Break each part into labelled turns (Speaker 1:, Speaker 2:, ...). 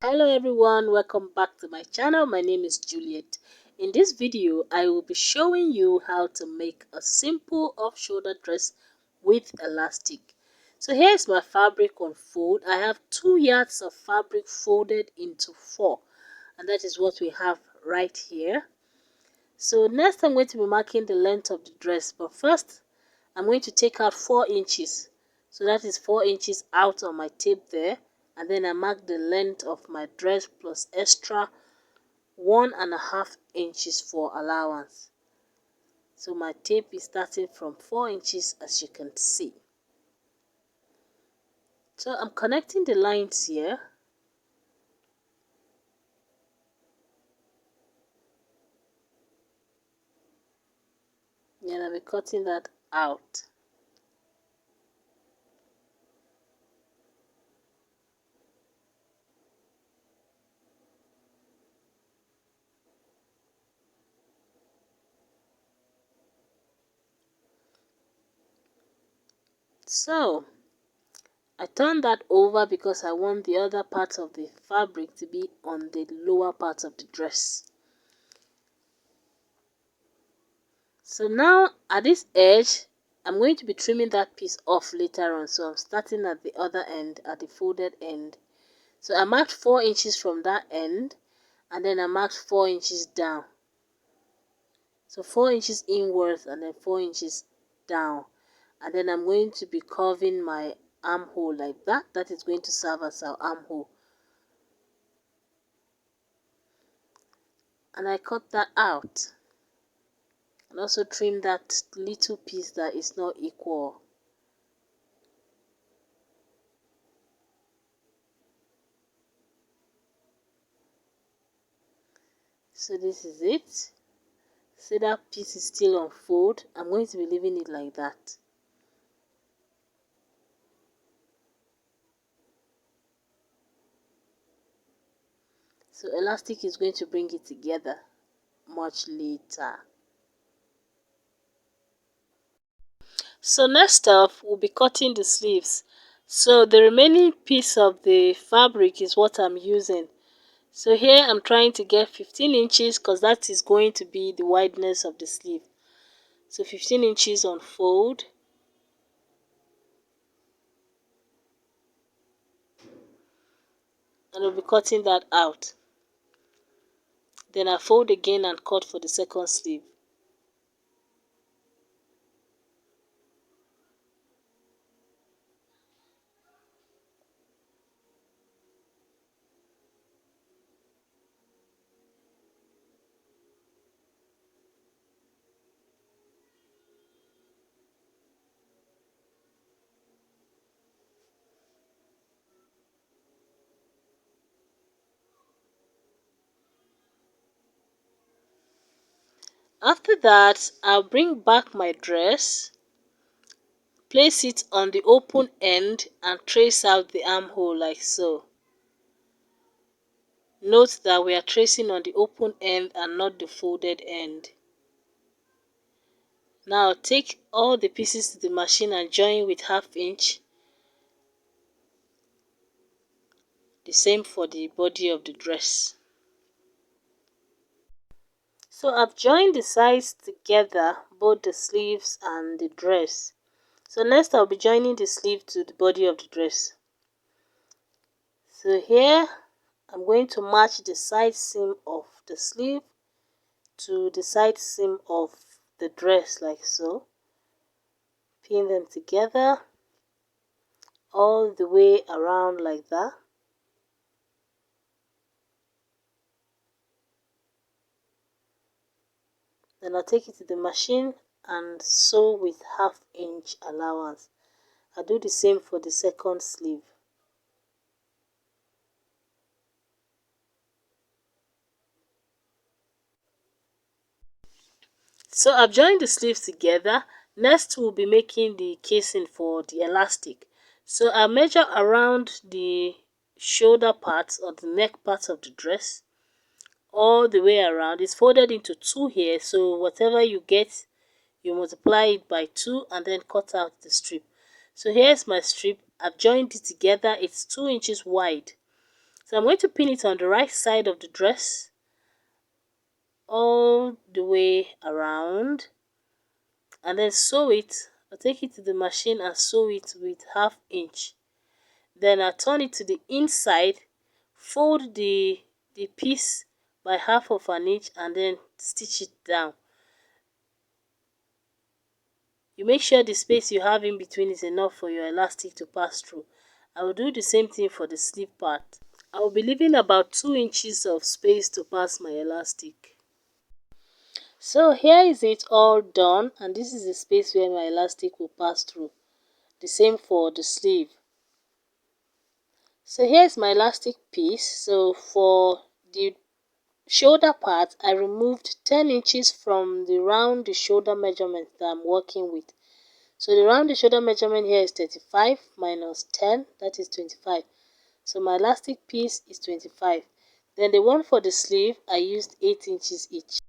Speaker 1: Hello everyone, welcome back to my channel. My name is Juliet. In this video, I will be showing you how to make a simple off-shoulder dress with elastic. So here's my fabric on fold. I have 2 yards of fabric folded into 4, and that is what we have right here. So next I'm going to be marking the length of the dress, but first I'm going to take out 4 inches. So that is 4 inches out on my tape there, and then I mark the length of my dress plus extra 1.5 inches for allowance. So my tape is starting from 4 inches, as you can see. So I'm connecting the lines here. Then I'll be cutting that out. So I turn that over because I want the other part of the fabric to be on the lower part of the dress. So now at this edge, I'm going to be trimming that piece off later on. So I'm starting at the other end, at the folded end. So I marked 4 inches from that end, and then I marked 4 inches down. So 4 inches inwards and then 4 inches down. And then I'm going to be curving my armhole like that. That is going to serve as our armhole. And I cut that out. And also trim that little piece that is not equal. So this is it. See, that piece is still on fold. I'm going to be leaving it like that. So elastic is going to bring it together much later. So next up, we'll be cutting the sleeves. So the remaining piece of the fabric is what I'm using. So here I'm trying to get 15 inches because that is going to be the wideness of the sleeve. So 15 inches on fold. And we'll be cutting that out. Then I fold again and cut for the second sleeve. After that, I'll bring back my dress, place it on the open end and trace out the armhole like so. Note that we are tracing on the open end and not the folded end. Now take all the pieces to the machine and join with 1/2 inch. The same for the body of the dress. So I've joined the sides together, both the sleeves and the dress. So next I'll be joining the sleeve to the body of the dress. So here I'm going to match the side seam of the sleeve to the side seam of the dress like so. Pin them together all the way around like that. Then I'll take it to the machine and sew with 1/2 inch allowance. I'll do the same for the second sleeve. So I've joined the sleeves together. Next we'll be making the casing for the elastic. So I'll measure around the shoulder part or the neck part of the dress all the way around. It's folded into 2 here, so whatever you get, you multiply it by 2 and then cut out the strip. So here's my strip. I've joined it together. It's 2 inches wide. So I'm going to pin it on the right side of the dress all the way around, and then sew it. I'll take it to the machine and sew it with 1/2 inch. Then I turn it to the inside, fold the piece by 1/2 of an inch, and then stitch it down. You make sure the space you have in between is enough for your elastic to pass through. I will do the same thing for the sleeve part. I will be leaving about 2 inches of space to pass my elastic. So here is it all done, and this is the space where my elastic will pass through. The same for the sleeve. So here's my elastic piece. So for the shoulder part, I removed 10 inches from the round the shoulder measurement that I'm working with. So the round the shoulder measurement here is 35 minus 10, that is 25. So my elastic piece is 25. Then the one for the sleeve, I used 8 inches each.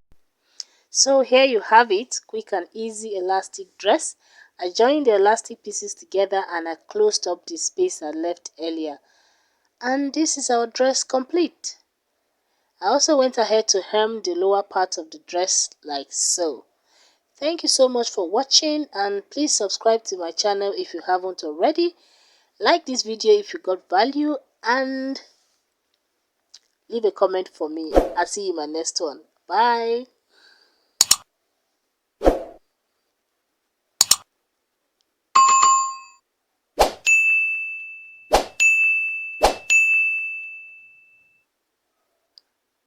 Speaker 1: So here you have it, quick and easy elastic dress. I joined the elastic pieces together and I closed up the space I left earlier. And this is our dress complete. I also went ahead to hem the lower part of the dress like so. Thank you so much for watching, and please subscribe to my channel if you haven't already. Like this video if you got value, and leave a comment for me. I'll see you in my next one. Bye.